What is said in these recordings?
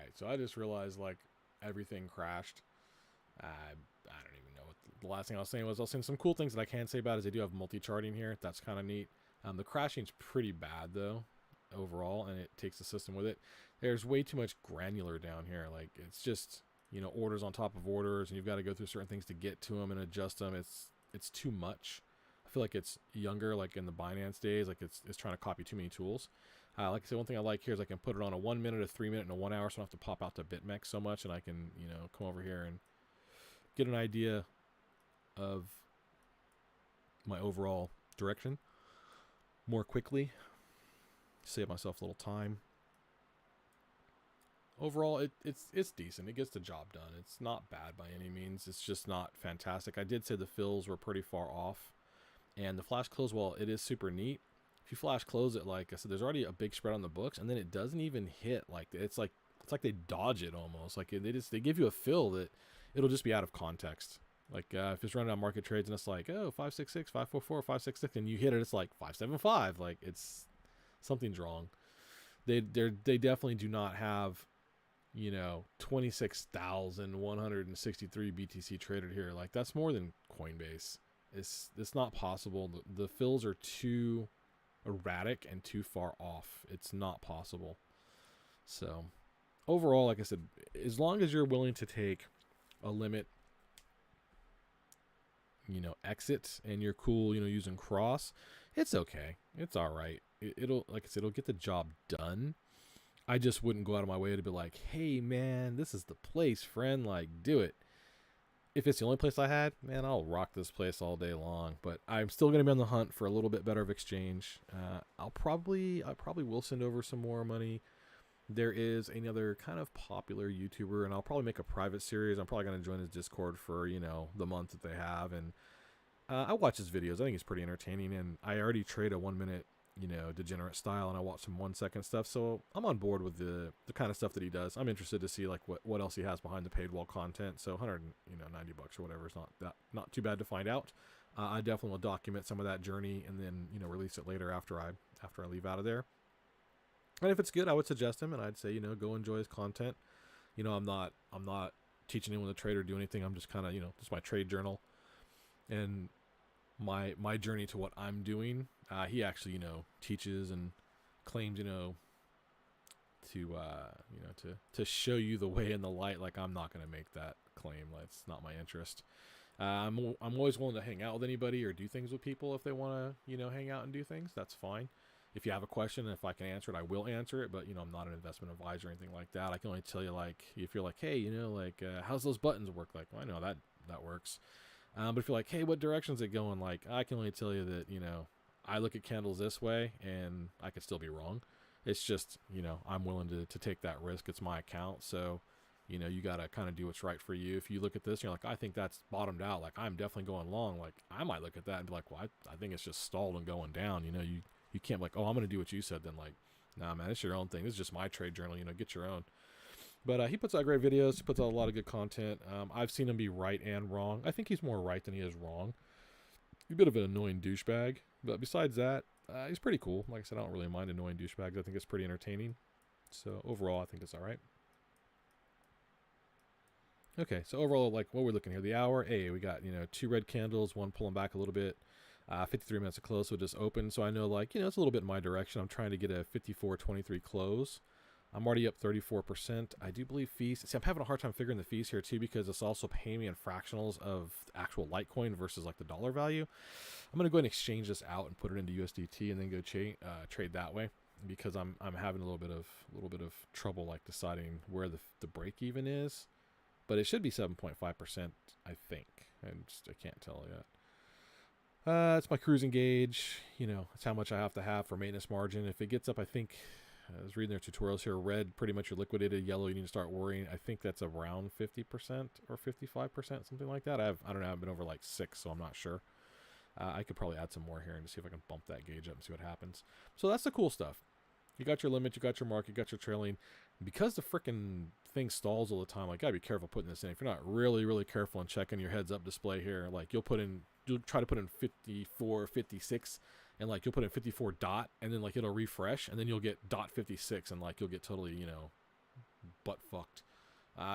right. So I just realized like everything crashed. I don't even know what the last thing I was saying was. I was saying some cool things that I can say about it is they do have multi-charting here. That's kind of neat. The crashing's pretty bad though, overall, and it takes the system with it. There's way too much granular down here. Like it's just orders on top of orders, and you've got to go through certain things to get to them and adjust them. It's too much. I feel like it's younger, like in the Binance days, like it's trying to copy too many tools. Like I said, one thing I like here is I can put it on a 1 minute, a 3 minute, and a 1 hour, so I don't have to pop out to BitMEX so much, and I can come over here and get an idea of my overall direction more quickly, save myself a little time. Overall, it's decent. It gets the job done. It's not bad by any means. It's just not fantastic. I did say the fills were pretty far off, and the flash close, while it is super neat, if you flash close it, like I said, there's already a big spread on the books, and then it doesn't even hit. Like it's like they dodge it almost. Like they give you a fill that it'll just be out of context. Like if it's running on market trades and it's like 566, 544, 566, and you hit it, it's like 575. Like it's something's wrong. They definitely do not have 26,163 BTC traded here. Like that's more than Coinbase. It's not possible. The fills are too erratic and too far off. It's not possible. So overall, like I said, as long as you're willing to take a limit exit and you're cool using cross, it's okay, it's all right. It'll, like I said, it'll get the job done. I just wouldn't go out of my way to be like, hey man, this is the place, friend, like do it. If it's the only place I had, man, I'll rock this place all day long. But I'm still going to be on the hunt for a little bit better of exchange. I probably will send over some more money. There is another kind of popular YouTuber, and I'll probably make a private series. I'm probably going to join his Discord for, the month that they have. And I watch his videos. I think he's pretty entertaining. And I already trade a 1 minute, degenerate style, and I watch some 1 second stuff. So I'm on board with the kind of stuff that he does. I'm interested to see like what else he has behind the paid wall content. So $190 or whatever is not too bad to find out. I definitely will document some of that journey and then, release it later after I leave out of there. And if it's good, I would suggest him, and I'd say, go enjoy his content. I'm not teaching anyone to trade or do anything. I'm just kind of, just my trade journal and my journey to what I'm doing. He actually, teaches and claims, to show you the way in the light. Like I'm not going to make that claim. That's not my interest. I'm always willing to hang out with anybody or do things with people if they want to, hang out and do things. That's fine. If you have a question and if I can answer it, I will answer it. But, I'm not an investment advisor or anything like that. I can only tell you, like, if you're like, hey, how's those buttons work? Like, well, I know that works. But if you're like, hey, what direction's it going? Like, I can only tell you that, I look at candles this way and I could still be wrong. It's just, I'm willing to take that risk. It's my account. So, you got to kind of do what's right for you. If you look at this and you're like, I think that's bottomed out. Like, I'm definitely going long. Like, I might look at that and be like, well, I think it's just stalled and going down. You can't be like, oh, I'm going to do what you said. Then like, nah, man, it's your own thing. This is just my trade journal. Get your own. But he puts out great videos. He puts out a lot of good content. I've seen him be right and wrong. I think he's more right than he is wrong. He's a bit of an annoying douchebag. But besides that, he's pretty cool. Like I said, I don't really mind annoying douchebags. I think it's pretty entertaining. So overall, I think it's all right. Okay, so overall, like what we're looking here, the hour, we got, 2 red candles, one pulling back a little bit. 53 minutes of close, so it just opened. So I know, like, it's a little bit in my direction. I'm trying to get a 54.23 close. I'm already up 34%. I do believe fees. See, I'm having a hard time figuring the fees here, too, because it's also paying me in fractionals of actual Litecoin versus, like, the dollar value. I'm going to go ahead and exchange this out and put it into USDT and then go trade that way because I'm having a little bit of trouble, like, deciding where the break even is. But it should be 7.5%, I think. I can't tell yet. It's my cruising gauge. It's how much I have to have for maintenance margin. If it gets up, I think, I was reading their tutorials here, red, pretty much you're liquidated, yellow, you need to start worrying. I think that's around 50% or 55%, something like that. I don't know, I've been over like 6, so I'm not sure. I could probably add some more here and just see if I can bump that gauge up and see what happens. So that's the cool stuff. You got your limit, you got your mark, you got your trailing. Because the freaking thing stalls all the time, like, gotta be careful putting this in. If you're not really, really careful and checking your heads up display here, like, you'll try to put in 54, 56, and, like, you'll put in 54 dot, and then, like, it'll refresh, and then you'll get dot 56, and, like, you'll get totally, butt fucked.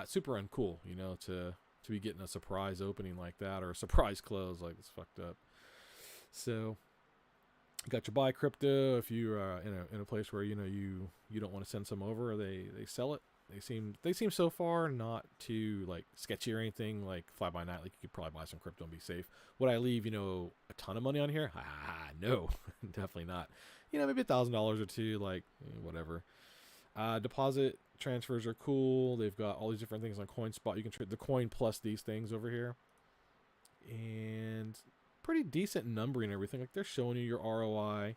Super uncool, you know, to be getting a surprise opening like that, or a surprise close. Like, it's fucked up. So you got your buy crypto. If you are in a place where, you know, you don't want to send some over, they sell it. They seem so far not too like sketchy or anything, like fly by night. Like, you could probably buy some crypto and be safe. Would I leave, you know, a ton of money on here? No, definitely not. You know, maybe $1,000 or two, like whatever. Deposit transfers are cool. They've got all these different things on CoinSpot. You can trade the coin plus these things over here, and pretty decent numbering and everything. Like, they're showing you your ROI,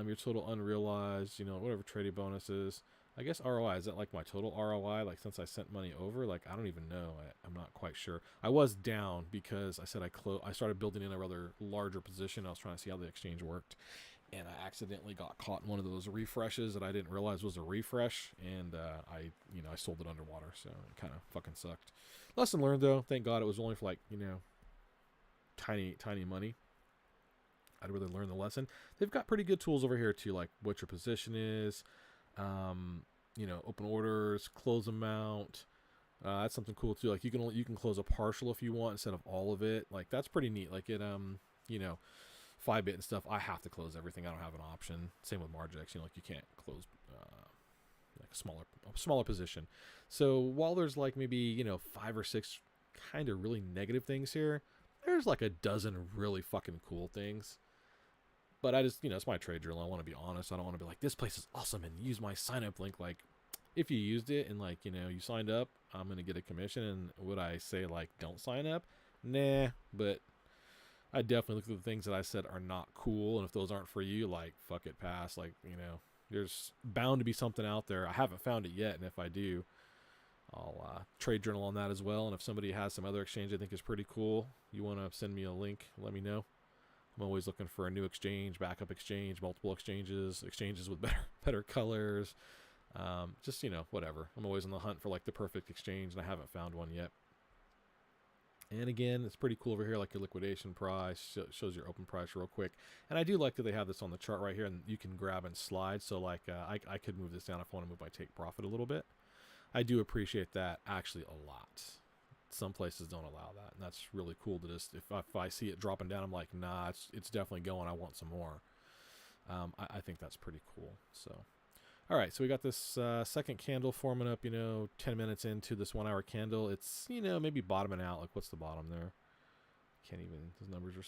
your total unrealized, you know, whatever trading bonuses. I guess ROI, is that like my total ROI? Like, since I sent money over, like, I don't even know. I'm not quite sure. I was down because I said I started building in a rather larger position. I was trying to see how the exchange worked, and I accidentally got caught in one of those refreshes that I didn't realize was a refresh, and I sold it underwater, so it kind of fucking sucked. Lesson learned, though. Thank God it was only for, like, you know, tiny money. I'd rather learn the lesson. They've got pretty good tools over here too, like what your position is, you know, open orders, close amount. That's something cool too. Like, you can close a partial if you want instead of all of it. Like, that's pretty neat. Like, it you know, 5-bit and stuff, I have to close everything. I don't have an option. Same with Margex. You know, like, you can't close like a smaller position. So while there's like maybe, you know, 5 or 6 kind of really negative things here, there's like a dozen really fucking cool things. But I just, you know, it's my trade journal. I want to be honest. I don't want to be like, this place is awesome and use my sign up link. Like, if you used it and, like, you know, you signed up, I'm going to get a commission. And would I say, like, don't sign up? Nah, but I definitely look at the things that I said are not cool. And if those aren't for you, like, fuck it, pass. Like, you know, there's bound to be something out there. I haven't found it yet. And if I do, I'll trade journal on that as well. And if somebody has some other exchange I think is pretty cool, you want to send me a link, let me know. I'm always looking for a new exchange, backup exchange, multiple exchanges with better colors. Just, you know, whatever. I'm always on the hunt for, like, the perfect exchange, and I haven't found one yet. And again, it's pretty cool over here, like your liquidation price, shows your open price real quick. And I do like that they have this on the chart right here, and you can grab and slide. So, like, I could move this down if I want to move my take profit a little bit. I do appreciate that actually a lot. Some places don't allow that, and that's really cool to just, if I see it dropping down, I'm like, nah, it's definitely going. I want some more. I think that's pretty cool. So, all right, so we got this second candle forming up, you know, 10 minutes into this 1 hour candle. It's, you know, maybe bottoming out. Like, what's the bottom there? Can't even, those numbers are,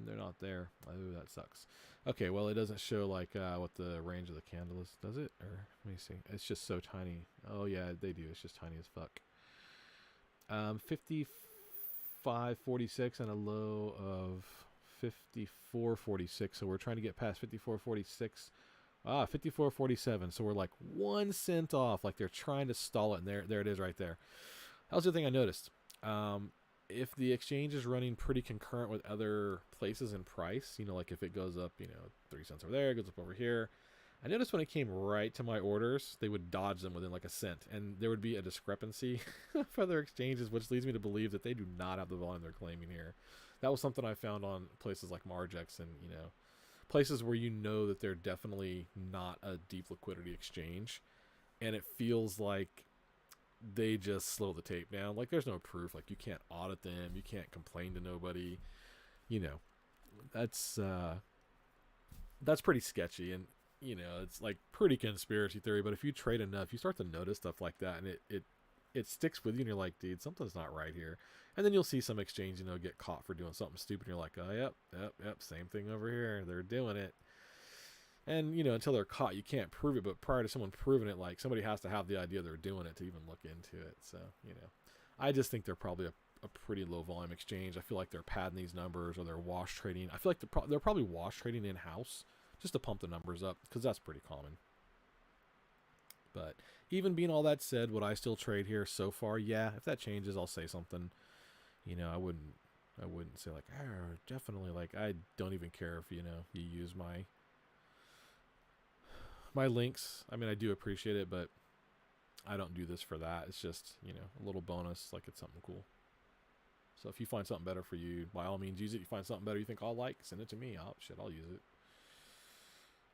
they're not there. Oh, that sucks. Okay, well, it doesn't show, like, what the range of the candle is, does it? Or, let me see. It's just so tiny. Oh, yeah, they do. It's just tiny as fuck. 55.46 and a low of 54.46. So we're trying to get past 54.46. 54.47. So we're like 1 cent off. Like, they're trying to stall it. And there it is right there. That was the thing I noticed. If the exchange is running pretty concurrent with other places in price, you know, like if it goes up, you know, 3 cents over there, it goes up over here. I noticed when it came right to my orders, they would dodge them within like a cent, and there would be a discrepancy for other exchanges, which leads me to believe that they do not have the volume they're claiming here. That was something I found on places like Margex, and, you know, places where you know that they're definitely not a deep liquidity exchange, and it feels like they just slow the tape down. Like, there's no proof. Like, you can't audit them, you can't complain to nobody. You know, that's pretty sketchy, and, you know, it's like pretty conspiracy theory, but if you trade enough, you start to notice stuff like that, and it sticks with you, and you're like, dude, something's not right here. And then you'll see some exchange, you know, get caught for doing something stupid, and you're like, oh, yep, same thing over here. They're doing it. And, you know, until they're caught, you can't prove it, but prior to someone proving it, like, somebody has to have the idea they're doing it to even look into it. So, you know, I just think they're probably a pretty low volume exchange. I feel like they're padding these numbers, or they're wash trading. I feel like they're probably wash trading in-house, just to pump the numbers up, because that's pretty common. But even being all that said, would I still trade here so far? Yeah, if that changes, I'll say something. You know, I wouldn't say like, oh, definitely. Like, I don't even care if, you know, you use my links. I mean, I do appreciate it, but I don't do this for that. It's just, you know, a little bonus, like it's something cool. So if you find something better for you, by all means use it. You find something better you think I'll like, send it to me. I'll use it.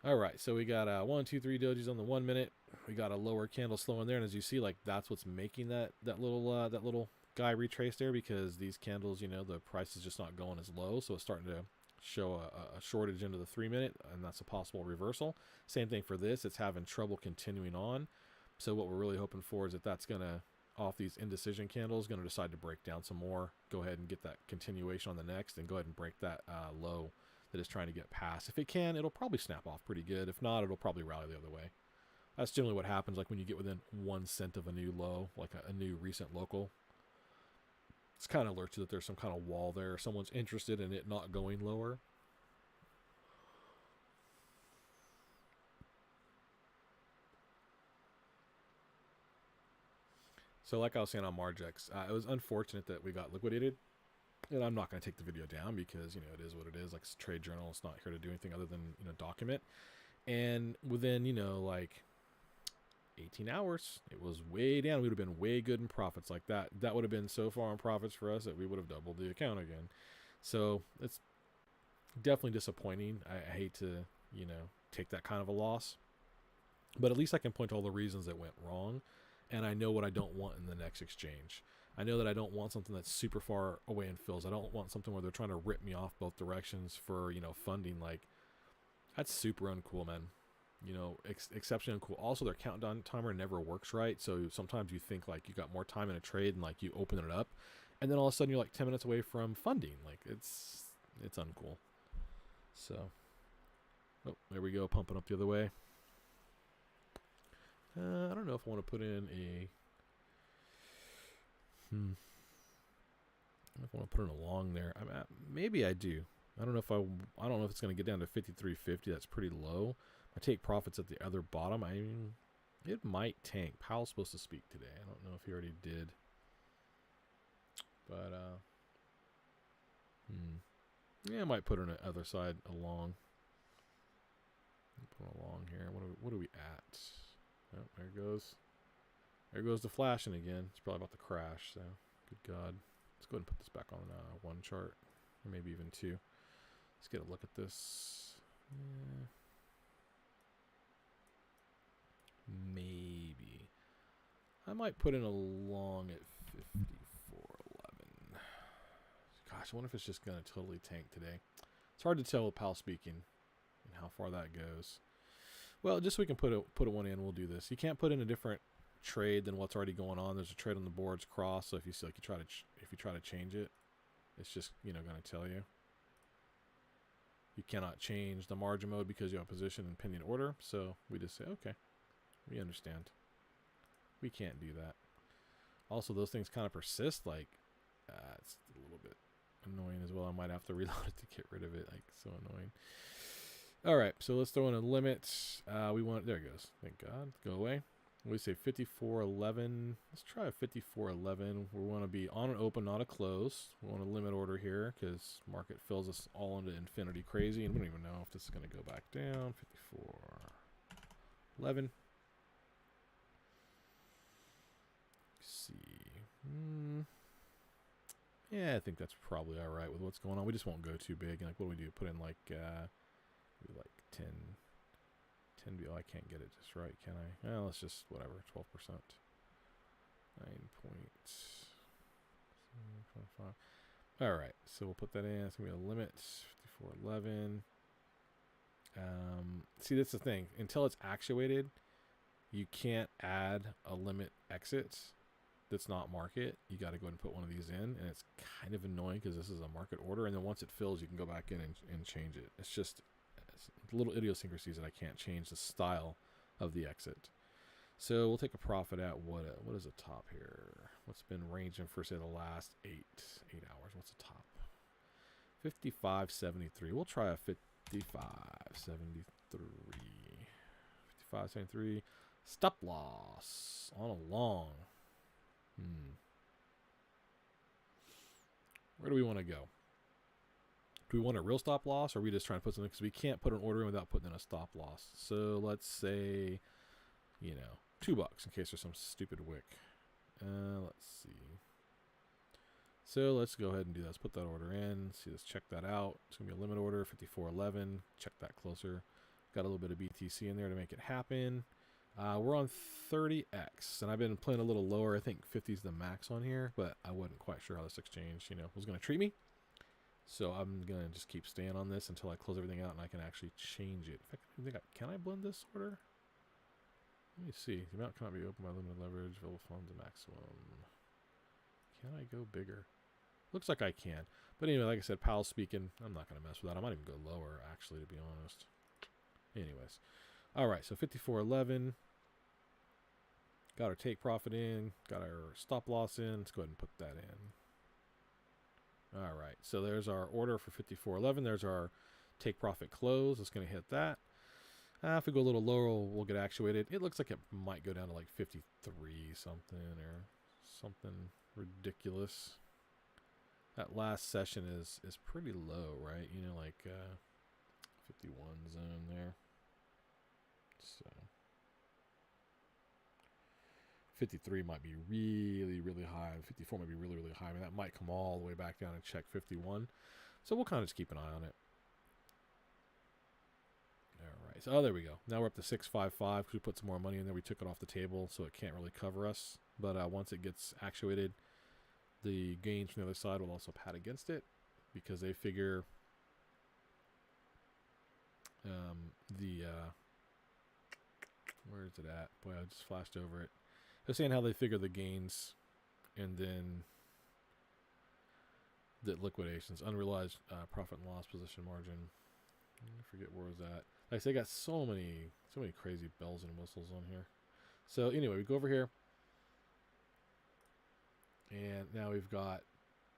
All right, so we got 1, 2, 3 dojis on the 1 minute. We got a lower candle slow in there, and as you see, like that's what's making that little guy retrace there, because these candles, you know, the price is just not going as low, so it's starting to show a shortage into the 3 minute, and that's a possible reversal. Same thing for this; it's having trouble continuing on. So what we're really hoping for is that that's gonna, off these indecision candles, going to decide to break down some more. Go ahead and get that continuation on the next, and go ahead and break that low that is trying to get past. If it can, it'll probably snap off pretty good. If not, it'll probably rally the other way. That's generally what happens, like when you get within 1 cent of a new low, like a new recent local. It's kind of alerts you that there's some kind of wall there. Someone's interested in it not going lower. So like I was saying on Margex, it was unfortunate that we got liquidated. And I'm not going to take the video down because, you know, it is what it is. Like, it's a trade journal. It's not here to do anything other than, you know, document. And within, you know, like 18 hours, it was way down. We would have been way good in profits like that. That would have been so far in profits for us that we would have doubled the account again. So it's definitely disappointing. I hate to, you know, take that kind of a loss. But at least I can point to all the reasons that went wrong. And I know what I don't want in the next exchange. I know that I don't want something that's super far away in fills. I don't want something where they're trying to rip me off both directions for, you know, funding. Like, that's super uncool, man. You know, exceptionally uncool. Also, their countdown timer never works right. So sometimes you think like you got more time in a trade and like you open it up, and then all of a sudden you're like 10 minutes away from funding. Like, it's uncool. So, oh, there we go, pumping up the other way. I don't know if I want to put in a. If I want to put in a long there, maybe I do. I don't know if I don't know if it's going to get down to 53.50. That's pretty low. I take profits at the other bottom. I mean, it might tank. Powell's supposed to speak today. I don't know if he already did. But yeah, I might put in the other side along. Put along here. What are we at? Oh, there it goes. There goes the flashing again. It's probably about to crash. So, good God. Let's go ahead and put this back on one chart, or maybe even two. Let's get a look at this. Yeah. Maybe. I might put in a long at 54.11. Gosh, I wonder if it's just going to totally tank today. It's hard to tell with Powell speaking and how far that goes. Well, just so we can put one in, we'll do this. You can't put in a different trade than what's already going on. There's a trade on the boards cross, so if you see, like, if you try to change it, it's just, you know, going to tell you. You cannot change the margin mode because you have a position in pending order. So we just say, okay, we understand. We can't do that. Also, those things kind of persist. Like, it's a little bit annoying as well. I might have to reload it to get rid of it. Like, so annoying. All right, so let's throw in a limit. We want, there it goes. Thank God. Go away. We say 54.11. Let's try a 54.11. We want to be on an open, not a close. We want a limit order here because market fills us all into infinity crazy, and we don't even know if this is going to go back down. 54.11. See. Yeah, I think that's probably all right with what's going on. We just won't go too big. Like, what do we do? Put in like 10. Oh, I can't get it just right, can I? Well, let's just, whatever, 12%. 9.25. All right, so we'll put that in. It's going to be a limit, 54.11. See, that's the thing. Until it's actuated, you can't add a limit exit that's not market. You got to go ahead and put one of these in, and it's kind of annoying because this is a market order, and then once it fills, you can go back in and change it. It's just little idiosyncrasies that I can't change the style of the exit. So we'll take a profit at what is the top here? What's been ranging for, say, the last 8 hours? What's the top? 55.73. We'll try a 55.73. 55.73. Stop loss on a long. Where do we want to go? Do we want a real stop loss, or are we just trying to put something? Because we can't put an order in without putting in a stop loss. So let's say, you know, $2 in case there's some stupid wick. Let's see. So let's go ahead and do that. Let's put that order in. See, let's check that out. It's going to be a limit order, 54.11. Check that closer. Got a little bit of BTC in there to make it happen. We're on 30x, and I've been playing a little lower. I think 50 is the max on here, but I wasn't quite sure how this exchange, was going to treat me. So I'm going to just keep staying on this until I close everything out and I can actually change it. In fact, can I blend this order? Let me see. The amount cannot be opened by limited leverage. Available funds maximum. Can I go bigger? Looks like I can. But anyway, like I said, pal speaking, I'm not going to mess with that. I might even go lower, actually, to be honest. Anyways. All right, so 54.11. Got our take profit in. Got our stop loss in. Let's go ahead and put that in. All right, so there's our order for 54.11. There's our take profit close. It's going to hit that. If we go a little lower, we'll get actuated. It looks like it might go down to like 53 something or something ridiculous. That last session is pretty low, right? 51 zone there. So 53 might be really, really high. 54 might be really, really high. I mean, that might come all the way back down and check 51. So we'll kind of just keep an eye on it. All right. So, there we go. Now we're up to 655 because we put some more money in there. We took it off the table, so it can't really cover us. But once it gets actuated, the gains from the other side will also pad against it because they figure where is it at? Boy, I just flashed over it. They're saying how they figure the gains and then the liquidations, unrealized profit and loss position margin. I forget where was that. Like I say, they got so many crazy bells and whistles on here. So anyway, we go over here. And now we've got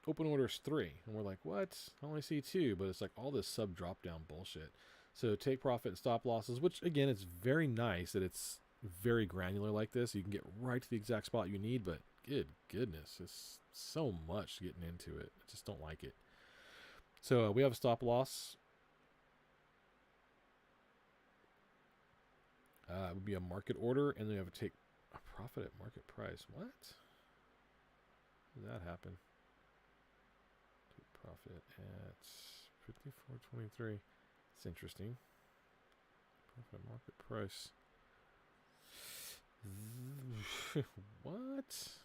open orders 3. And we're like, what? I only see 2, but it's like all this sub drop down bullshit. So take profit and stop losses, which again, it's very nice that it's very granular like this. You can get right to the exact spot you need, but good goodness, it's so much getting into it. I just don't like it. So we have a stop loss. It would be a market order, and then we have to take a profit at market price. What? How did that happen? Take profit at 54.23. It's interesting. Profit at market price. What?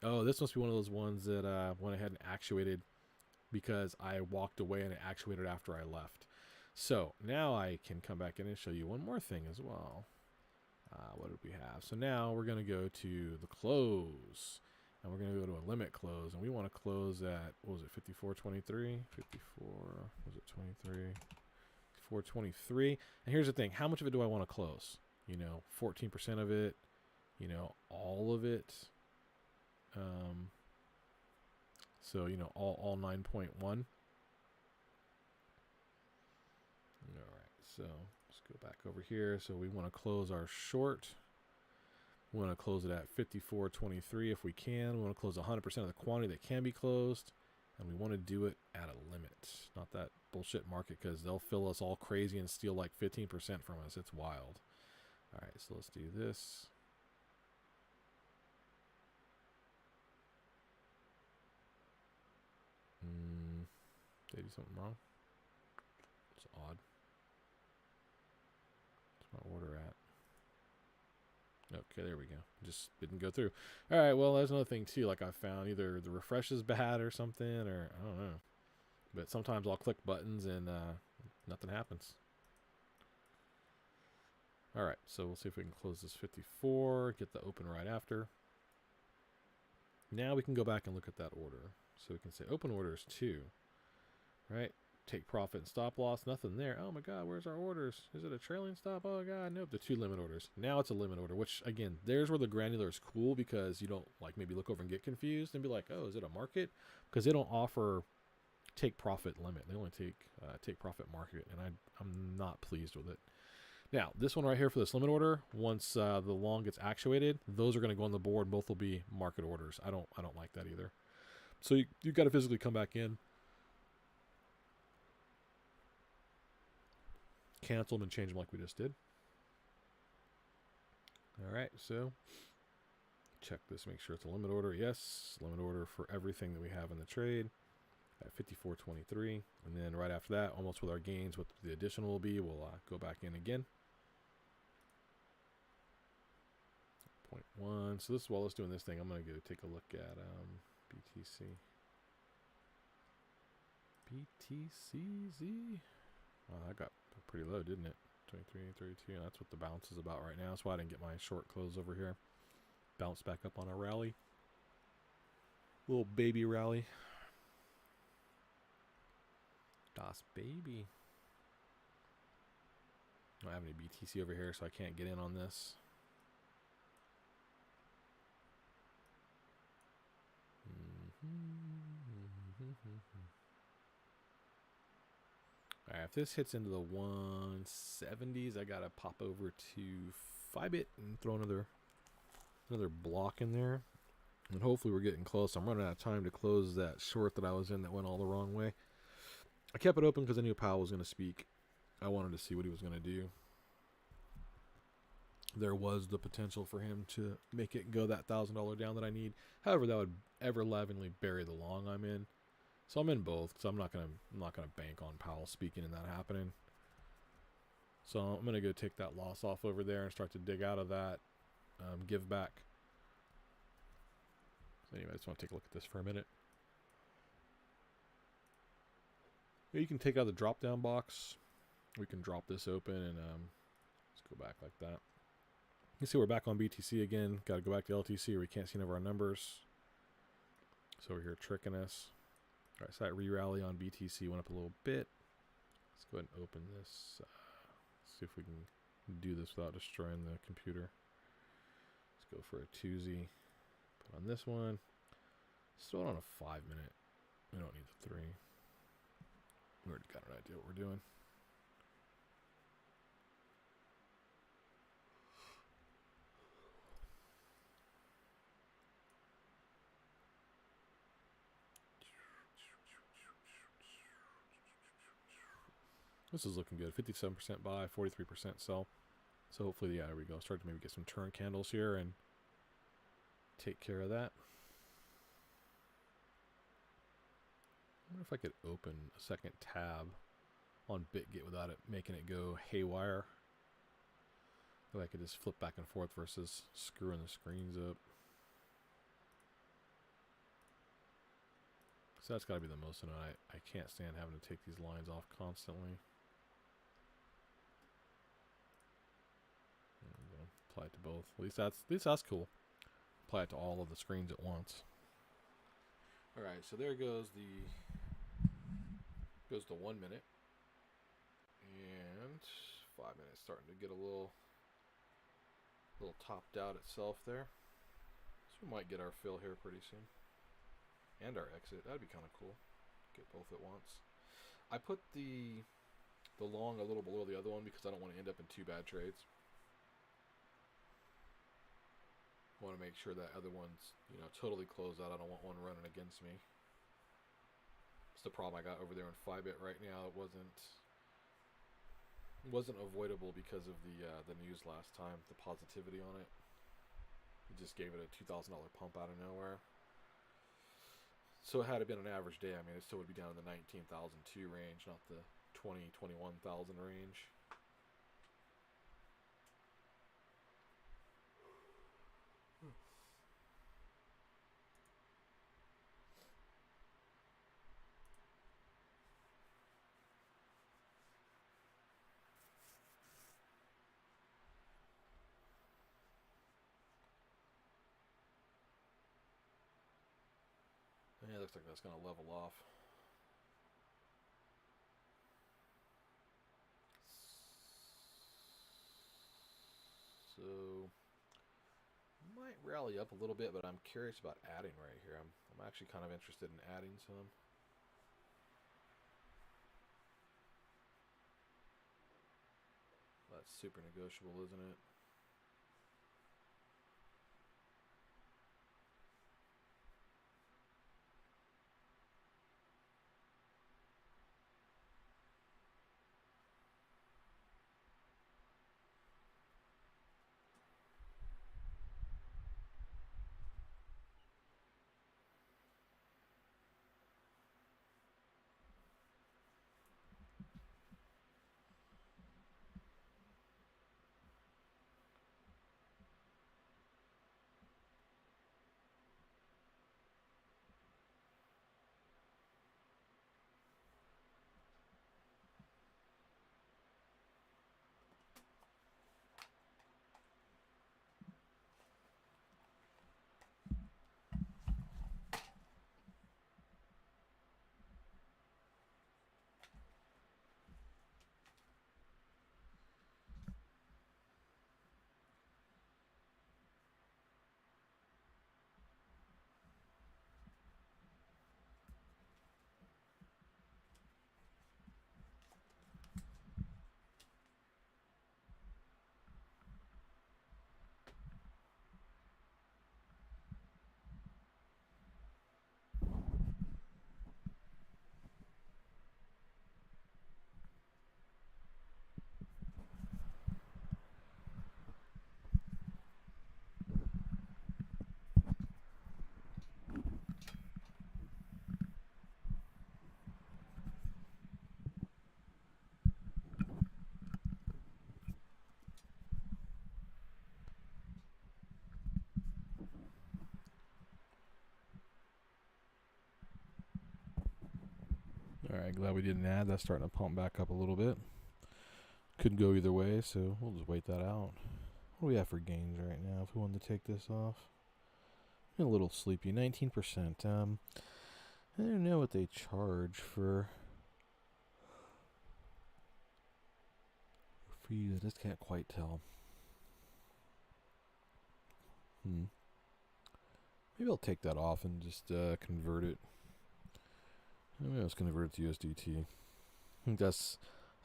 Oh, this must be one of those ones that went ahead and actuated because I walked away and it actuated after I left. So now I can come back in and show you one more thing as well. What did we have? So now we're going to go to the close. And we're going to go to a limit close. And we want to close at, what was it, 54.23? 54, was it 23? 423. And here's the thing. How much of it do I want to close? 14% of it, all of it. So, all 9.1. All right. So let's go back over here. So we want to close our short. We want to close it at 54.23 if we can. We want to close 100% of the quantity that can be closed. And we want to do it at a limit. Not that bullshit market because they'll fill us all crazy and steal like 15% from us. It's wild. All right, so let's do this. Did I do something wrong? It's odd. Where's my order at? Okay, there we go. Just didn't go through. All right, well, there's another thing too. Like I found either the refresh is bad or something, or I don't know. But sometimes I'll click buttons and nothing happens. All right, so we'll see if we can close this 54, get the open right after. Now we can go back and look at that order. So we can say open orders 2, right? Take profit and stop loss, nothing there. Oh my God, where's our orders? Is it a trailing stop? Oh God, nope, the 2 limit orders. Now it's a limit order, which again, there's where the granular is cool because you don't like maybe look over and get confused and be like, oh, is it a market? Because they don't offer take profit limit. They only take profit market, and I'm not pleased with it. Now, this one right here for this limit order, once the long gets actuated, those are going to go on the board. Both will be market orders. I don't like that either. So you've got to physically come back in, cancel them, and change them like we just did. All right, so check this, make sure it's a limit order. Yes, limit order for everything that we have in the trade. at 54.23, and then right after that, almost with our gains, what the additional will be, we'll go back in again. 0.1. So this, while it's doing this thing, I'm going to go take a look at BTC. BTCZ. Wow, that got pretty low, didn't it? 23, 32. That's what the bounce is about right now. That's why I didn't get my short close over here. Bounce back up on a rally. Little baby rally. Das Baby. I don't have any BTC over here, so I can't get in on this. Alright, if this hits into the 170s, I gotta pop over to Fibit and throw another block in there. And hopefully we're getting close. I'm running out of time to close that short that I was in that went all the wrong way. I kept it open because I knew Powell was going to speak. I wanted to see what he was going to do. There was the potential for him to make it go that $1,000 down that I need. However, that would ever-lovingly bury the long I'm in. So I'm in both. So I'm not gonna bank on Powell speaking and that happening. So I'm gonna go take that loss off over there and start to dig out of that give back. So anyway, I just want to take a look at this for a minute. You can take out the drop down box. We can drop this open and let's go back like that. You see we're back on BTC again. Got to go back to LTC or we can't see any of our numbers. So we're here tricking us. All right, so that re-rally on BTC went up a little bit. Let's go ahead and open this. See if we can do this without destroying the computer. Let's go for a 2Z. Put on this one. Let's throw it on a 5-minute. We don't need the 3. We already got an idea what we're doing. This is looking good. 57% buy, 43% sell. So hopefully, yeah, there we go. Start to maybe get some turn candles here and take care of that. I wonder if I could open a second tab on BitGet without it making it go haywire. That I could just flip back and forth versus screwing the screens up. So that's got to be the most annoying. I can't stand having to take these lines off constantly. Apply it to both. At least that's cool. Apply it to all of the screens at once. All right, so there goes the 1 minute, and 5 minutes starting to get a little topped out itself there. So we might get our fill here pretty soon, and our exit. That'd be kind of cool. Get both at once. I put the long a little below the other one because I don't want to end up in 2 bad trades. I want to make sure that other one's, totally closed out. I don't want one running against me. It's the problem I got over there in Fibit right now. It wasn't avoidable because of the news last time, the positivity on it. It just gave it a $2,000 pump out of nowhere. So had it been an average day, I mean, it still would be down in the 19,002 range, not the 21,000 range. Yeah, it looks like that's going to level off. So, might rally up a little bit, but I'm curious about adding right here. I'm actually kind of interested in adding some. That's super negotiable, isn't it? Alright, glad we didn't add. That's starting to pump back up a little bit. Could go either way, so we'll just wait that out. What do we have for gains right now if we wanted to take this off? I'm a little sleepy. 19%. I don't know what they charge for you. I just can't quite tell. Maybe I'll take that off and just convert it. Maybe I'll just convert it to USDT. I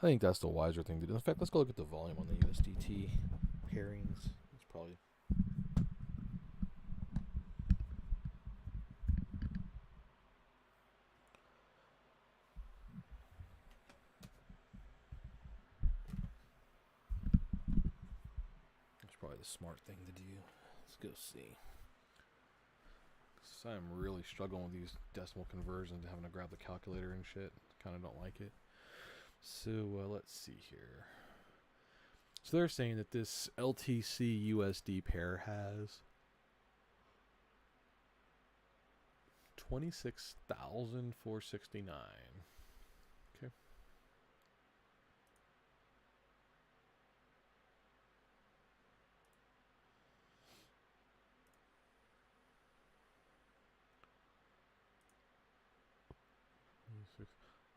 think that's the wiser thing to do. In fact, let's go look at the volume on the USDT pairings. It's probably the smart thing to do. Let's go see. I'm really struggling with these decimal conversions, having to grab the calculator and shit. Kind of don't like it. So let's see here. So they're saying that this LTC USD pair has 26,469. Okay.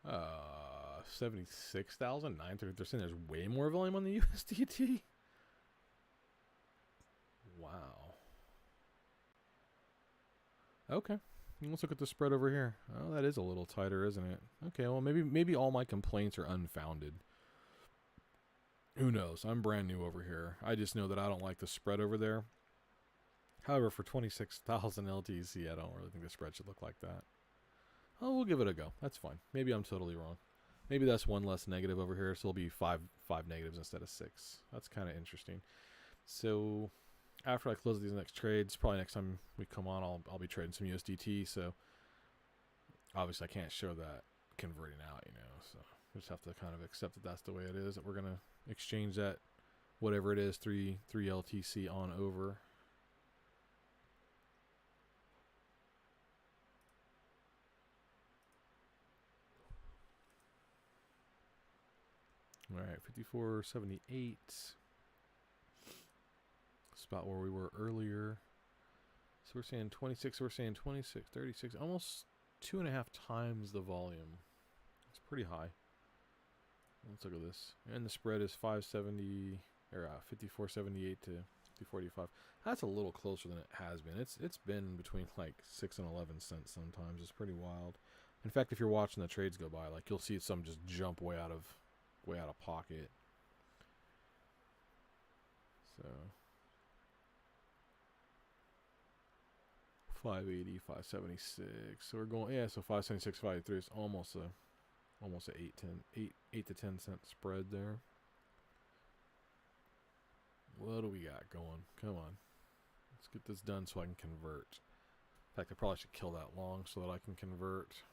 Uh, 76,930. They're saying there's way more volume on the USDT. Wow. Okay. Let's look at the spread over here. Oh, that is a little tighter, isn't it? Okay, well maybe all my complaints are unfounded. Who knows? I'm brand new over here. I just know that I don't like the spread over there. However, for 26,000 LTC, I don't really think the spread should look like that. Oh, we'll give it a go. That's fine. Maybe I'm totally wrong. Maybe that's one less negative over here, so it'll be five negatives instead of 6. That's kind of interesting. So after I close these next trades, probably next time we come on, I'll be trading some USDT. So obviously I can't show that converting out, you know. So we just have to kind of accept that that's the way it is. That we're gonna exchange that, whatever it is, 3 LTC on over. All right, 54.78. Spot where we were earlier. So we're saying 26. We're saying 26, 36, almost 2.5 times the volume. It's pretty high. Let's look at this. And the spread is 570 or 54.78 to 54.85. That's a little closer than it has been. It's been between like 6 and 11 cents sometimes. It's pretty wild. In fact, if you're watching the trades go by, like you'll see some just jump way out of pocket. So 580, 576. So we're going, yeah, so 576, 583 is almost a 8 to 10 cent spread there. What do we got going? Come on. Let's get this done so I can convert. In fact, I probably should kill that long so that I can convert.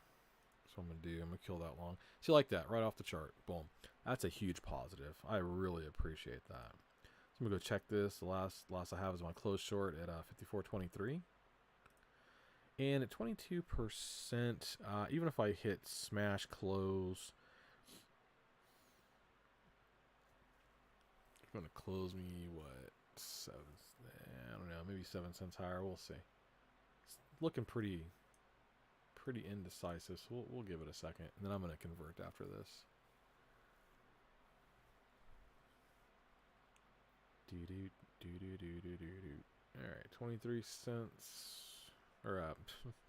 That's what I'm going to do. I'm going to kill that long. See, like that, right off the chart. Boom. That's a huge positive. I really appreciate that. So I'm going to go check this. The last I have is my close short at 54.23. And at 22%, even if I hit smash close, it's going to close me, what, 7, I don't know, maybe 7 cents higher. We'll see. It's looking pretty indecisive, so we'll give it a second, and then I'm going to convert after this. All right, 23 cents. Or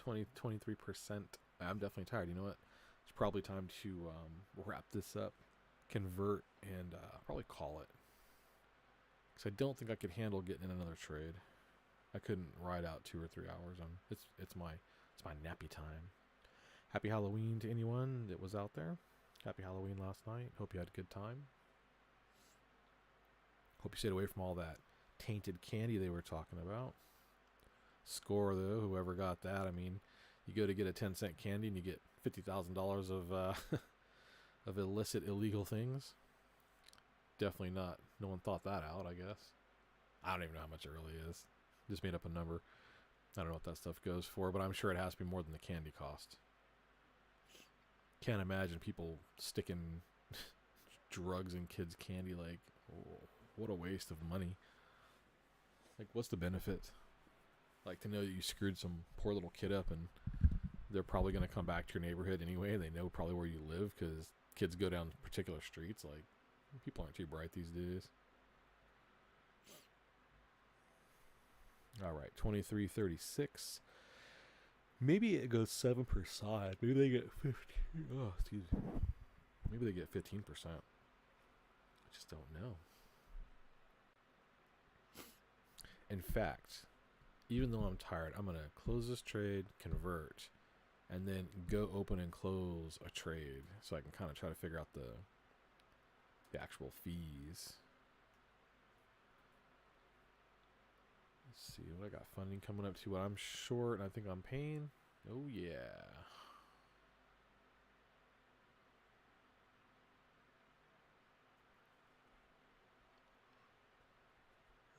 23%. I'm definitely tired. You know what? It's probably time to wrap this up, convert, and probably call it. Because I don't think I could handle getting in another trade. I couldn't ride out 2 or 3 hours. It's my nappy time. Happy Halloween to anyone that was out there. Happy Halloween last night. Hope you had a good time. Hope you stayed away from all that tainted candy they were talking about. Score though, whoever got that. I mean, you go to get a 10-cent candy and you get $50,000 of of illicit, illegal things. Definitely not. No one thought that out, I guess. I don't even know how much it really is. Just made up a number. I don't know what that stuff goes for, but I'm sure it has to be more than the candy cost. Can't imagine people sticking drugs in kids' candy. Like, oh, what a waste of money. Like, what's the benefit? Like, to know that you screwed some poor little kid up and they're probably going to come back to your neighborhood anyway. They know probably where you live because kids go down particular streets. Like, people aren't too bright these days. All right, 2336. Maybe it goes 7%. Maybe they get 15. Oh, excuse me. Maybe they get 15%. I just don't know. In fact, even though I'm tired, I'm going to close this trade, convert, and then go open and close a trade so I can kind of try to figure out the actual fees. Let's see what I got funding coming up to what I'm short and I think I'm paying. Oh yeah.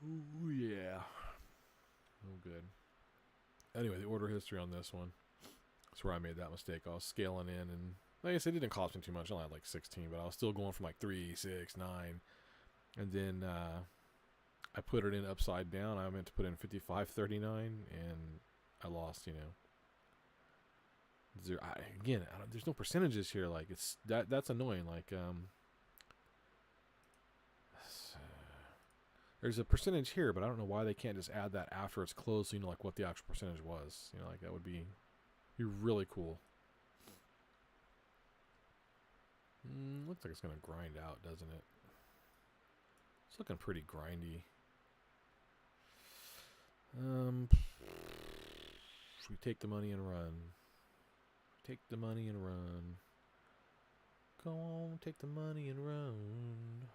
Oh yeah. Oh good. Anyway, the order history on this one. That's where I made that mistake. I was scaling in, and like I said, it didn't cost me too much. I only had like 16, but I was still going from like 3, 6, 9. And then I put it in upside down. I meant to put in 55.39, and I lost, you know. There's no percentages here. Like, it's that's annoying. Like, there's a percentage here, but I don't know why they can't just add that after it's closed so you know, like, what the actual percentage was. You know, like, that would be really cool. Looks like it's going to grind out, doesn't it? It's looking pretty grindy. Should we take the money and run? Take the money and run. Go on, take the money and run.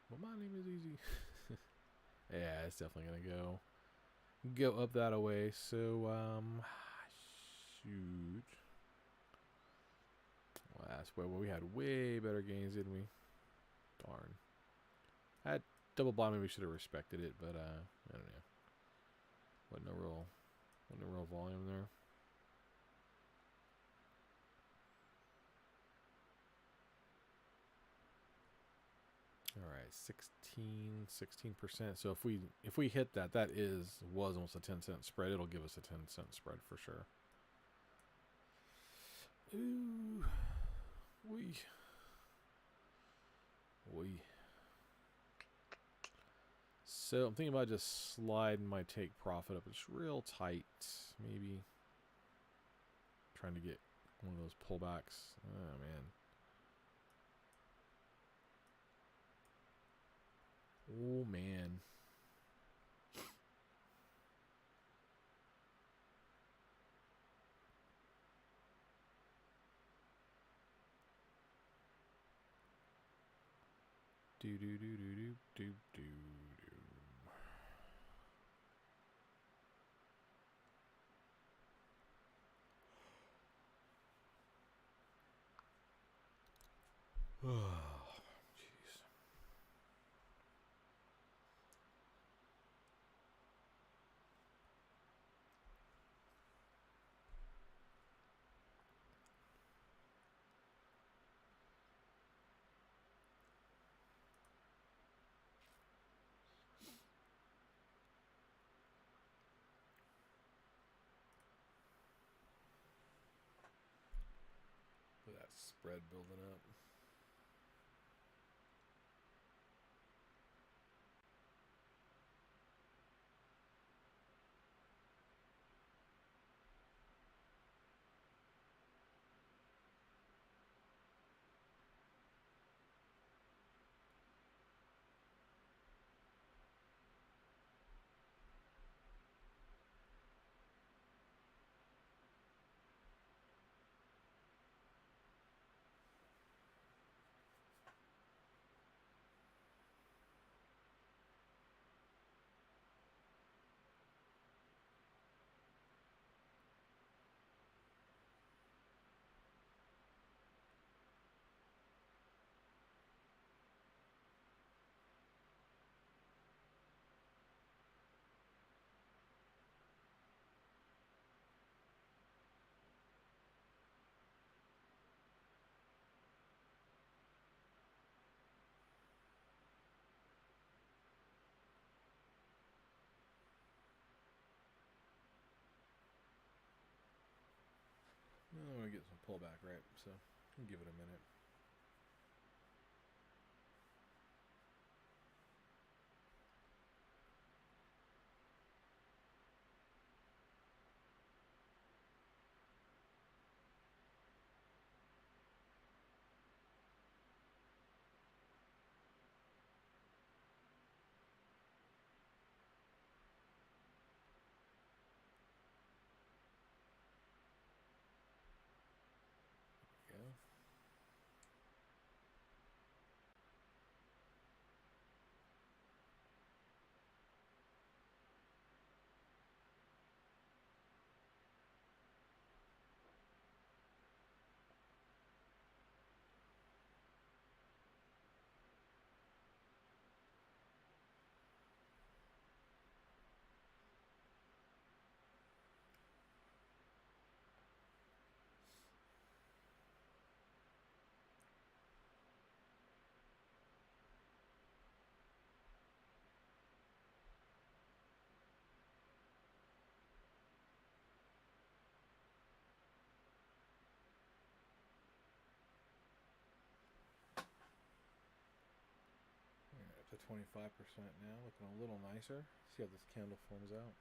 Well, my name is Easy. Yeah, it's definitely gonna go up that away. So shoot. Last way, well, we had way better gains, didn't we? Darn. I had double blind. Maybe we should have respected it, but I don't know. Wasn't a real volume there. All right, 16%. So if we hit that, was almost a 10-cent spread. It'll give us a 10-cent spread for sure. Ooh, we. So I'm thinking about just sliding my take profit up. It's real tight. Maybe trying to get one of those pullbacks. Oh man. Oh man. Do do do do do do do. Oh, jeez. Look at that spread building up. pullback, right? So we'll give it a minute. Go. To 25% now, looking a little nicer. See how this candle forms out.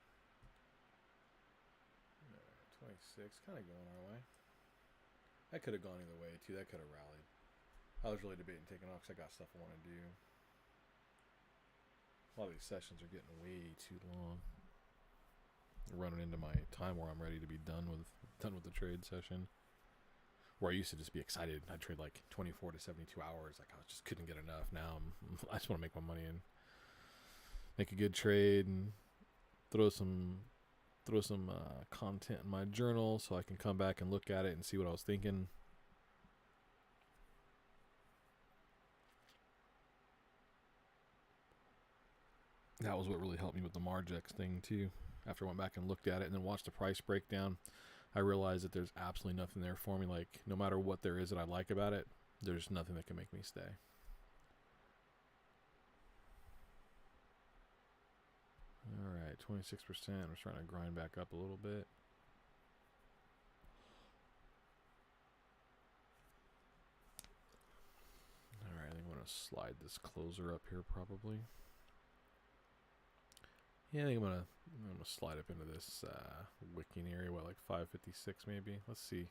26, kind of going our way. That could have gone either way too. That could have rallied. I was really debating taking off because I got stuff I want to do. A lot of these sessions are getting way too long. Running into my time where I'm ready to be done with the trade session. Where I used to just be excited. I'd trade like 24 to 72 hours. Like I just couldn't get enough. Now I just want to make my money and make a good trade and throw some content in my journal so I can come back and look at it and see what I was thinking. That was what really helped me with the Margex thing too. After I went back and looked at it and then watched the price breakdown, I realized that there's absolutely nothing there for me. Like, no matter what there is that I like about it, there's nothing that can make me stay. Alright, 26%. I'm trying to grind back up a little bit. Alright, I think I'm going to slide this closer up here probably. Yeah, I think I'm gonna slide up into this wicking area, what, like 556 maybe? Let's see.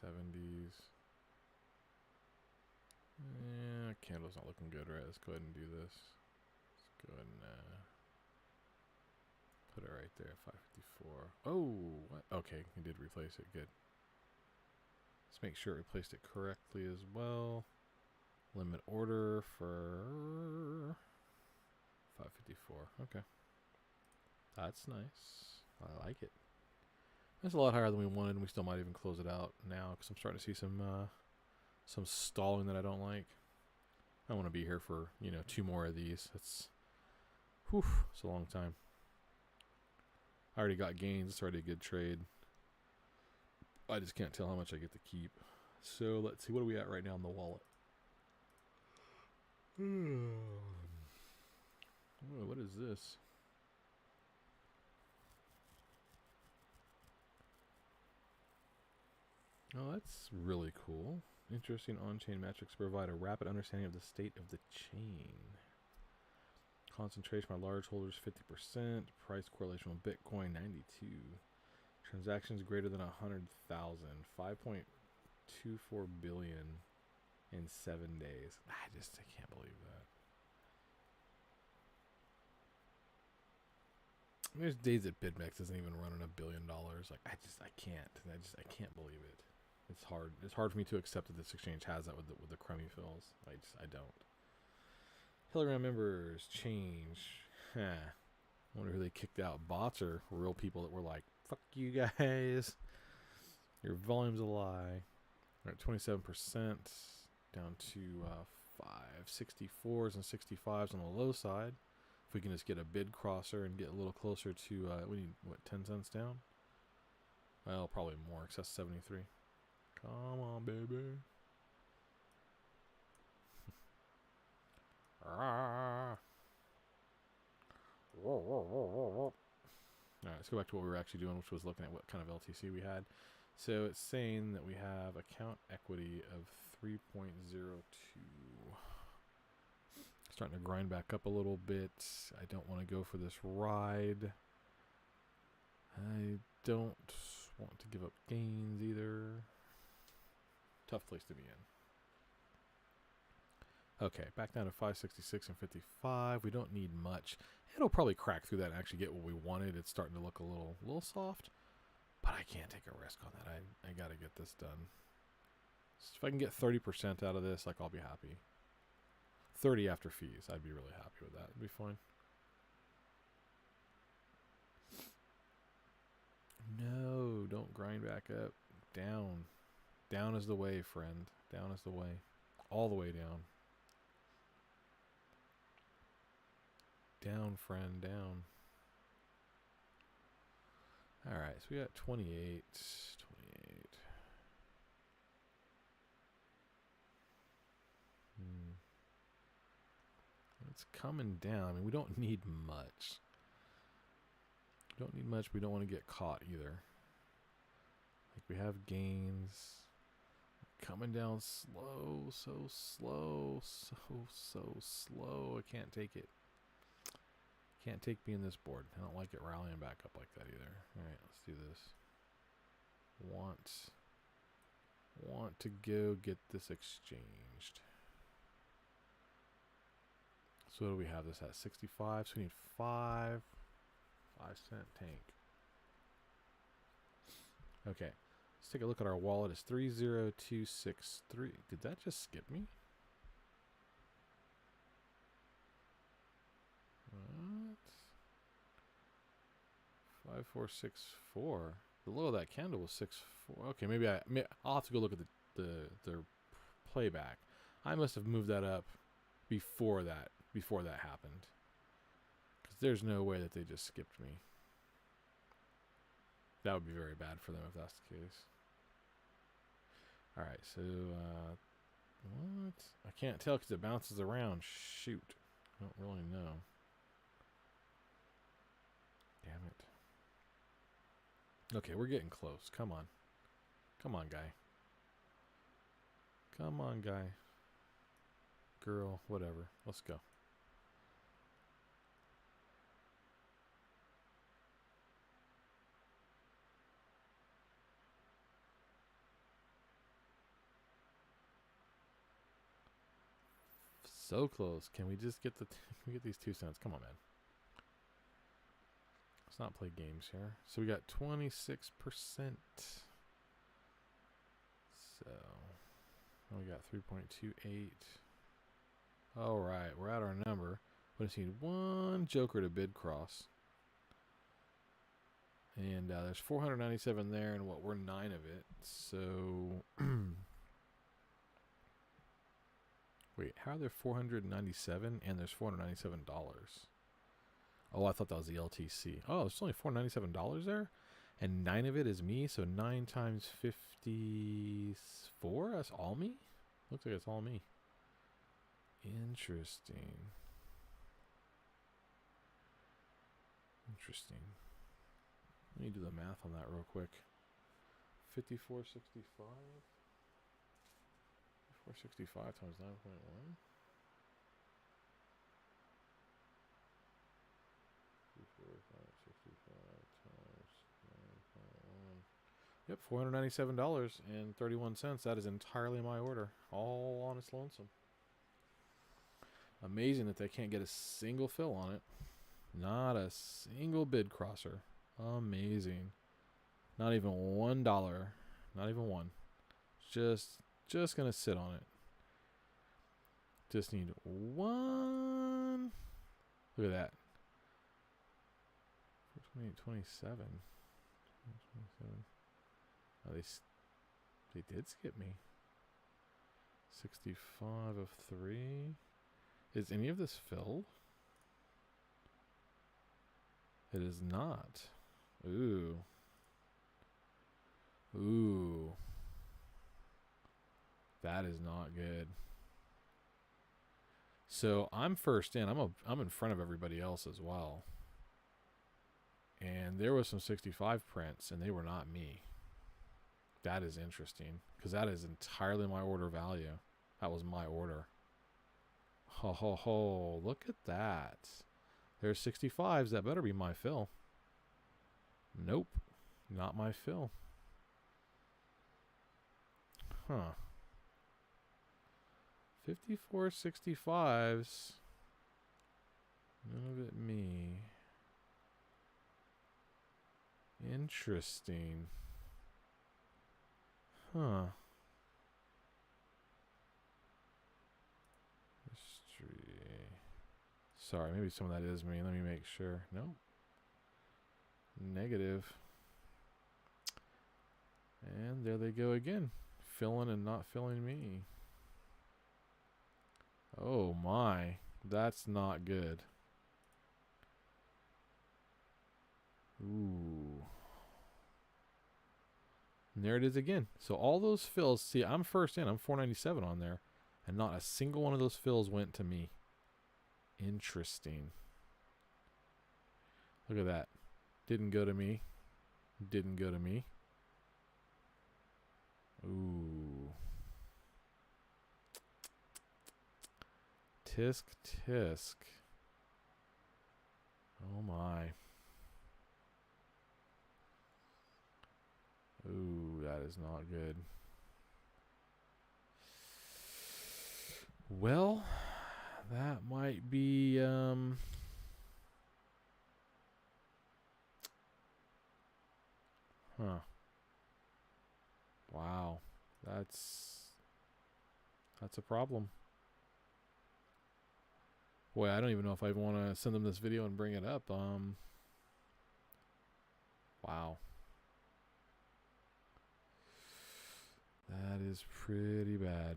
70s. Yeah, candle's not looking good, right? Let's go ahead and do this. Let's go ahead and put it right there, 554. Oh, what? Okay, he did replace it. Good. Let's make sure it replaced it correctly as well. Limit order for 554. Okay. That's nice. I like it. That's a lot higher than we wanted, and we still might even close it out now because I'm starting to see some stalling that I don't like. I want to be here for, 2 more of these. It's a long time. I already got gains. It's already a good trade. I just can't tell how much I get to keep. So let's see. What are we at right now in the wallet? Oh, what is this? Oh, that's really cool. Interesting on-chain metrics provide a rapid understanding of the state of the chain. Concentration by large holders 50%. Price correlation with Bitcoin 92. Transactions greater than 100,000. 5.24 billion in 7 days. I can't believe that. There's days that BitMEX isn't even running $1 billion. Like I can't believe it. It's hard. It's hard for me to accept that this exchange has that with the crummy fills. I don't. Telegram members change. I wonder who they kicked out. Bots or real people that were like, "Fuck you guys. Your volume's a lie." We're at 27%, down to 564s and 65s on the low side. If we can just get a bid crosser and get a little closer to, we need, 10 cents down? Well, probably more, excess 73. Come on, baby. Alright, let's go back to what we were actually doing, which was looking at what kind of LTC we had. So it's saying that we have account equity of 3.02. Starting to grind back up a little bit. I don't want to go for this ride. I don't want to give up gains either. Tough place to be in. Okay, back down to 566 and 55. We don't need much. It'll probably crack through that and actually get what we wanted. It's starting to look a little soft, but I can't take a risk on that. I got to get this done. So if I can get 30% out of this, like, I'll be happy. 30 after fees. I'd be really happy with that. It'd be fine. No, don't grind back up. Down. Down is the way, friend. Down is the way. All the way down. Down, friend, down. Alright, so we got 28. 28. It's coming down. I mean, we don't need much. We don't need much. We don't want to get caught either. Like, we have gains. Coming down slow, so slow, so slow. I can't take it. Can't take being this board. I don't like it rallying back up like that either. Alright, let's do this. Want to go get this exchanged. So what do we have this at? 65. So we need 5-cent tank. Okay. Let's take a look at our wallet. It's 30263. Did that just skip me? What? 5464. The low of that candle was 64. Okay, maybe I'll have to go look at the playback. I must have moved that up before that happened. Because there's no way that they just skipped me. That would be very bad for them if that's the case. Alright, so, what? I can't tell because it bounces around. Shoot. I don't really know. Damn it. Okay, we're getting close. Come on. Come on, guy. Come on, guy. Girl, whatever. Let's go. So close. Can we just get can we get these 2 cents? Come on, man. Let's not play games here. So we got 26%. So we got 3.28. All right, we're at our number. We just need one joker to bid cross. And there's 497 there, and we're 9 of it. So wait, how are there 497 and there's $497? Oh, I thought that was the LTC. Oh, there's only $497 there? And 9 of it is me, so 9 times 54? That's all me? Looks like it's all me. Interesting. Interesting. Let me do the math on that real quick. 5465? 465 times 9.1. 65 times 9.1. Yep, $497.31. That is entirely my order. All on its lonesome. Amazing that they can't get a single fill on it. Not a single bid crosser. Amazing. Not even $1. Not even one. Just gonna sit on it. Just need one. Look at that. 27. Oh, they did skip me. 65 of 3. Is any of this filled? It is not. Ooh. Ooh. That is not good. So I'm first in. I'm in front of everybody else as well. And there was some 65 prints, and they were not me. That is interesting, because that is entirely my order value. That was my order. Ho, ho, ho. Look at that. There's 65s. That better be my fill. Nope. Not my fill. Huh. 54 65s. None of it me. Interesting. Huh. History. Sorry, maybe some of that is me. Let me make sure. Nope. Negative. And there they go again. Filling and not filling me. Oh my. That's not good. Ooh. And there it is again. So all those fills, see, I'm first in. I'm 497 on there. And not a single one of those fills went to me. Interesting. Look at that. Didn't go to me. Didn't go to me. Ooh. Tisk, tisk. Oh my. Ooh, that is not good. Well, that might be huh. Wow. That's a problem. Boy, I don't even know if I want to send them this video and bring it up. Wow. That is pretty bad.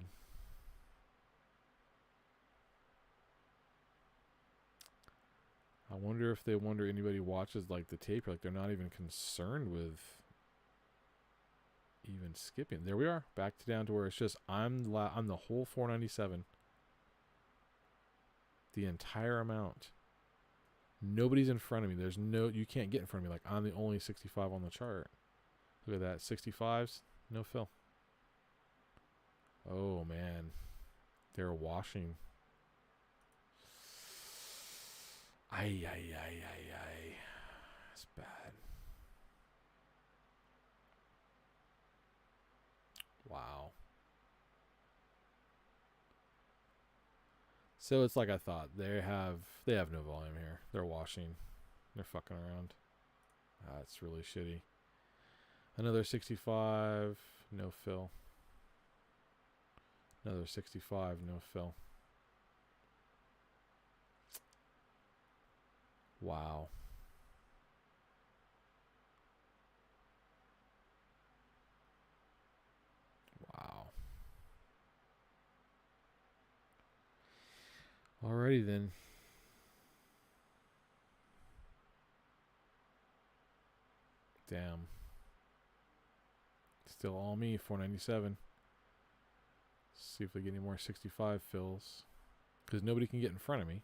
I wonder if anybody watches like the tape, like they're not even concerned with even skipping. There we are, back to down to where it's just I'm the whole 497, the entire amount. Nobody's in front of me. There's no, you can't get in front of me. Like I'm the only 65 on the chart. Look at that, 65s, no fill. Oh man, they're washing. Ay, ay, ay, ay, ay. That's bad. Wow. So it's like I thought. They have no volume here. They're washing. They're fucking around. That's really shitty. Another 65, no fill. Another 65, no fill. Wow. Wow. Alrighty then. Damn. Still all me, 497. See if they get any more 65 fills. Because nobody can get in front of me.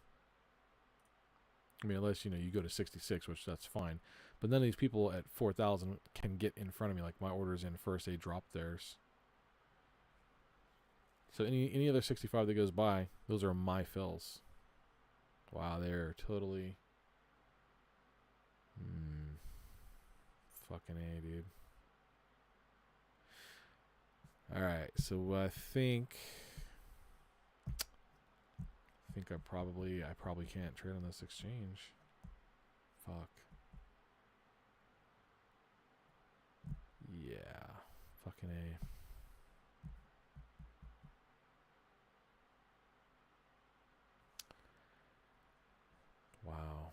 I mean, unless, you know, you go to 66, which that's fine. But none of these people at 4,000 can get in front of me. Like, my order's in first, they drop theirs. So any other 65 that goes by, those are my fills. Wow, they're totally... Fucking A, dude. Alright, so I think I probably can't trade on this exchange. Fuck. Yeah. Fucking A. Wow.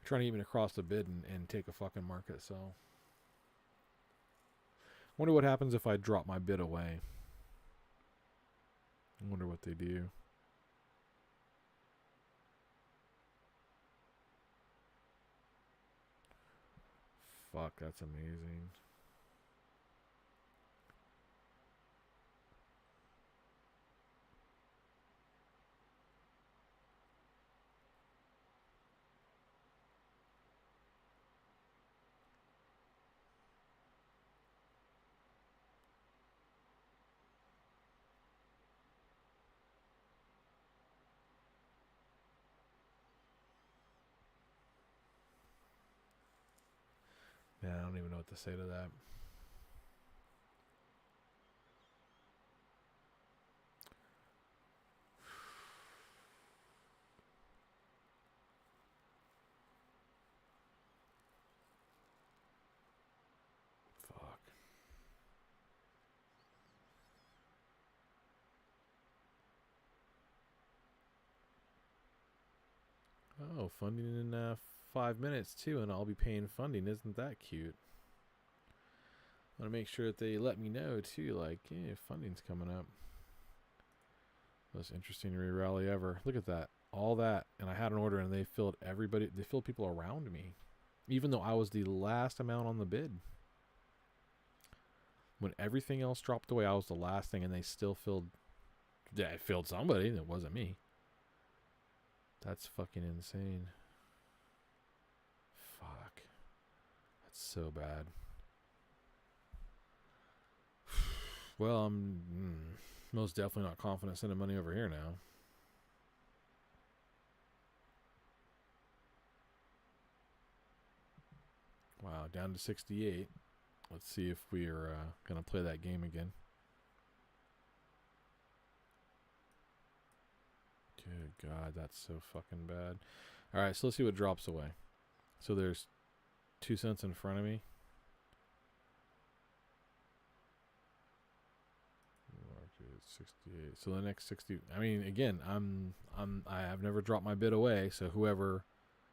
Trying to get me to cross the bid and take a fucking market, so. Wonder what happens if I drop my bid away. I wonder what they do. Fuck, that's amazing. Man, I don't even know what to say to that. Fuck. Oh, funding in 5 minutes too, and I'll be paying funding. Isn't that cute? I want to make sure that they let me know too, like, yeah, funding's coming up. Most interesting rally ever. Look at that. All that, and I had an order, and they filled everybody. They filled people around me, even though I was the last amount on the bid. When everything else dropped away, I was the last thing, and they still filled. Yeah, it filled somebody. It wasn't me. That's fucking insane. Fuck. That's so bad. Well, I'm most definitely not confident sending money over here now. Wow, down to 68. Let's see if we're going to play that game again. Good God, that's so fucking bad. All right, so let's see what drops away. So there's 2 cents in front of me. 68. So the next 60. I mean, again, I've never dropped my bid away. So whoever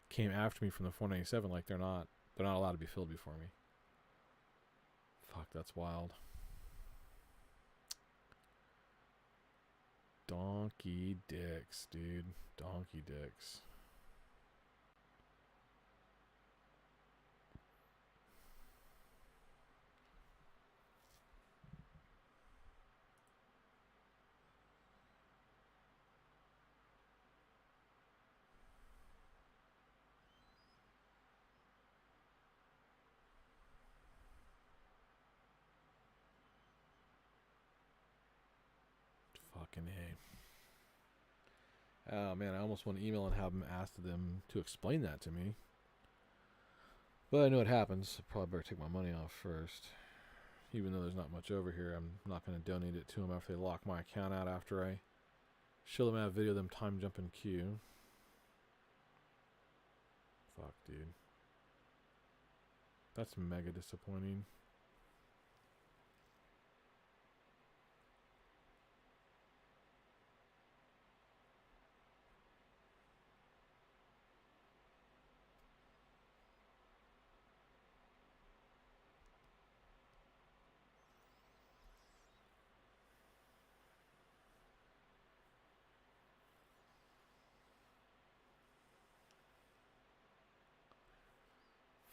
came after me from the 497, like they're not allowed to be filled before me. Fuck, that's wild. Donkey dicks, dude. Donkey dicks. Fucking A. Oh man, I almost want to email and have them ask them to explain that to me. But I know what happens. I probably better take my money off first. Even though there's not much over here, I'm not going to donate it to them after they lock my account out after I show them a video of them time jumping queue. Fuck, dude. That's mega disappointing.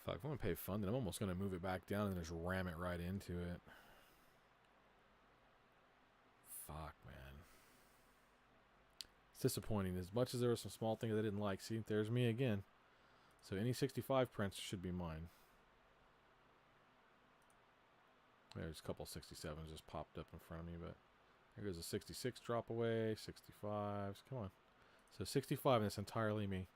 Fuck, if I'm going to pay funding, I'm almost going to move it back down and just ram it right into it. Fuck, man. It's disappointing. As much as there were some small things I didn't like. See, there's me again. So any 65 prints should be mine. There's a couple 67s just popped up in front of me, but there goes a 66 drop away, 65s. Come on. So 65, and it's entirely me.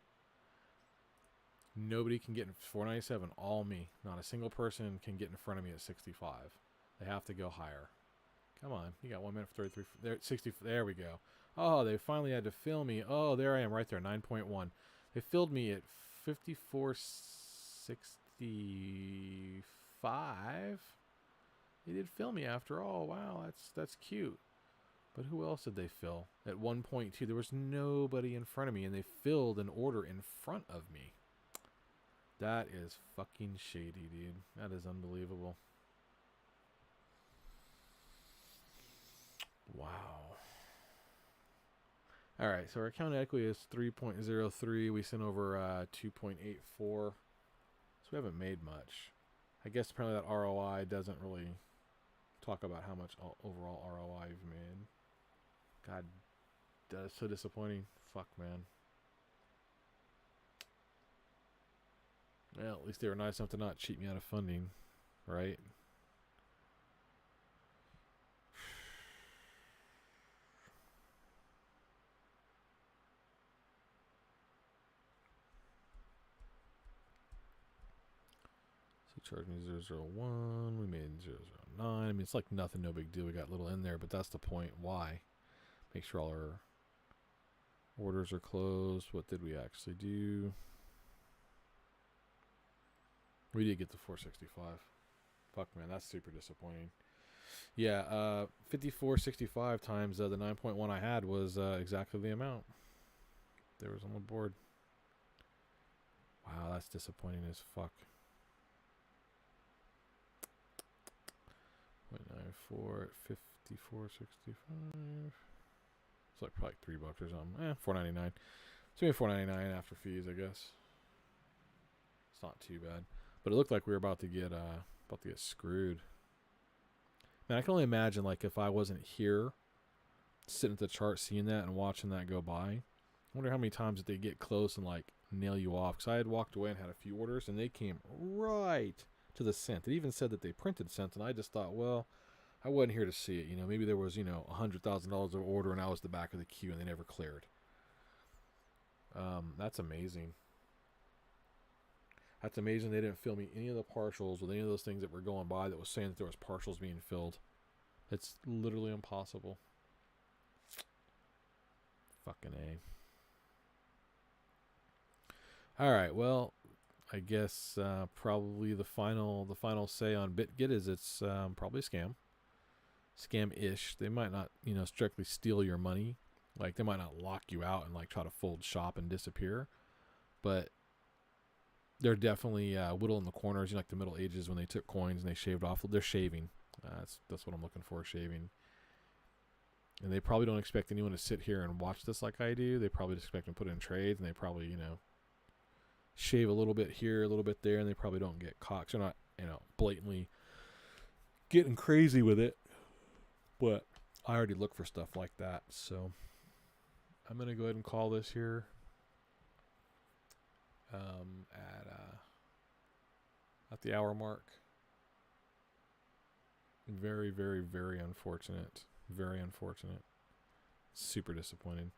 Nobody can get in 497, all me. Not a single person can get in front of me at 65. They have to go higher. Come on, you got 1 minute for 33. There, 60. There we go. Oh, they finally had to fill me. Oh, there I am, right there, 9.1. They filled me at 54.65. They did fill me after all. Wow, that's cute. But who else did they fill? At 1.2, there was nobody in front of me, and they filled an order in front of me. That is fucking shady, dude. That is unbelievable. Wow. All right, so our account equity is 3.03. We sent over 2.84. So we haven't made much. I guess apparently that ROI doesn't really talk about how much overall ROI you've made. God, that's so disappointing. Fuck, man. Well, at least they were nice enough to not cheat me out of funding, right? So charging 001, we made 009. I mean, it's like nothing, no big deal. We got a little in there, but that's the point. Why? Make sure all our orders are closed. What did we actually do? We did get the 465. Fuck, man, that's super disappointing. Yeah, 5465 times the 9.1 I had was exactly the amount there was on the board. Wow, that's disappointing as fuck. 0.94 at 5465. It's like probably $3 or something. $4.99. It's maybe $4.99 after fees, I guess. It's not too bad, but it looked like we were about to get screwed. Man, I can only imagine, like, if I wasn't here, sitting at the chart, seeing that and watching that go by. I wonder how many times that they get close and like nail you off. Because I had walked away and had a few orders, and they came right to the cent. It even said that they printed cents, and I just thought, well, I wasn't here to see it. You know, maybe there was, you know, $100,000 of order, and I was the back of the queue, and they never cleared. That's amazing. That's amazing. They didn't fill me any of the partials with any of those things that were going by that was saying that there was partials being filled. It's literally impossible. Fucking A. All right. Well, I guess probably the final say on BitGet is it's probably a scam. Scam-ish. They might not, you know, strictly steal your money. Like, they might not lock you out and like try to fold shop and disappear, but they're definitely whittling the corners. You know, like the Middle Ages when they took coins and they shaved off. They're shaving. That's what I'm looking for, shaving. And they probably don't expect anyone to sit here and watch this like I do. They probably just expect them to put in trades, and they probably, you know, shave a little bit here, a little bit there, and they probably don't get caught. They're not, you know, blatantly getting crazy with it. But I already look for stuff like that, so I'm gonna go ahead and call this here. At the hour mark. Very, very, very unfortunate. Very unfortunate. Super disappointing.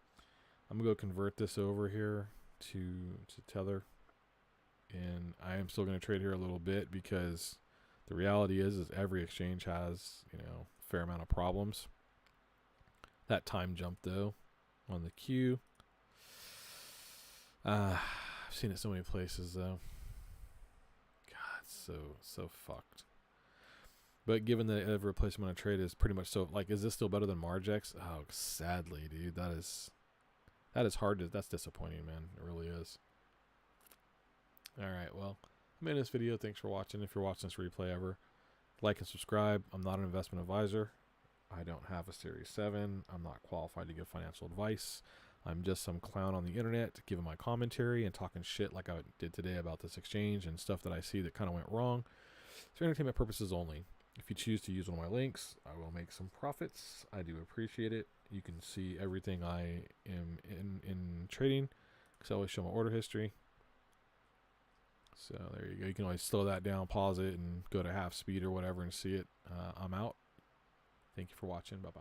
I'm gonna go convert this over here to Tether, and I am still gonna trade here a little bit because the reality is every exchange has, you know, a fair amount of problems. That time jump though on the queue. I've seen it so many places though. God, so fucked. But given that every replacement on a trade is pretty much so, like, is this still better than Margex? Oh, sadly, dude, that is hard to, that's disappointing, man. It really is. All right, well, I'm in this video. Thanks for watching. If you're watching this replay ever, like and subscribe. I'm not an investment advisor. I don't have a Series 7. I'm not qualified to give financial advice. I'm just some clown on the internet giving my commentary and talking shit like I did today about this exchange and stuff that I see that kind of went wrong. It's for entertainment purposes only. If you choose to use one of my links, I will make some profits. I do appreciate it. You can see everything I am in trading because I always show my order history. So there you go. You can always slow that down, pause it, and go to half speed or whatever and see it. I'm out. Thank you for watching. Bye-bye.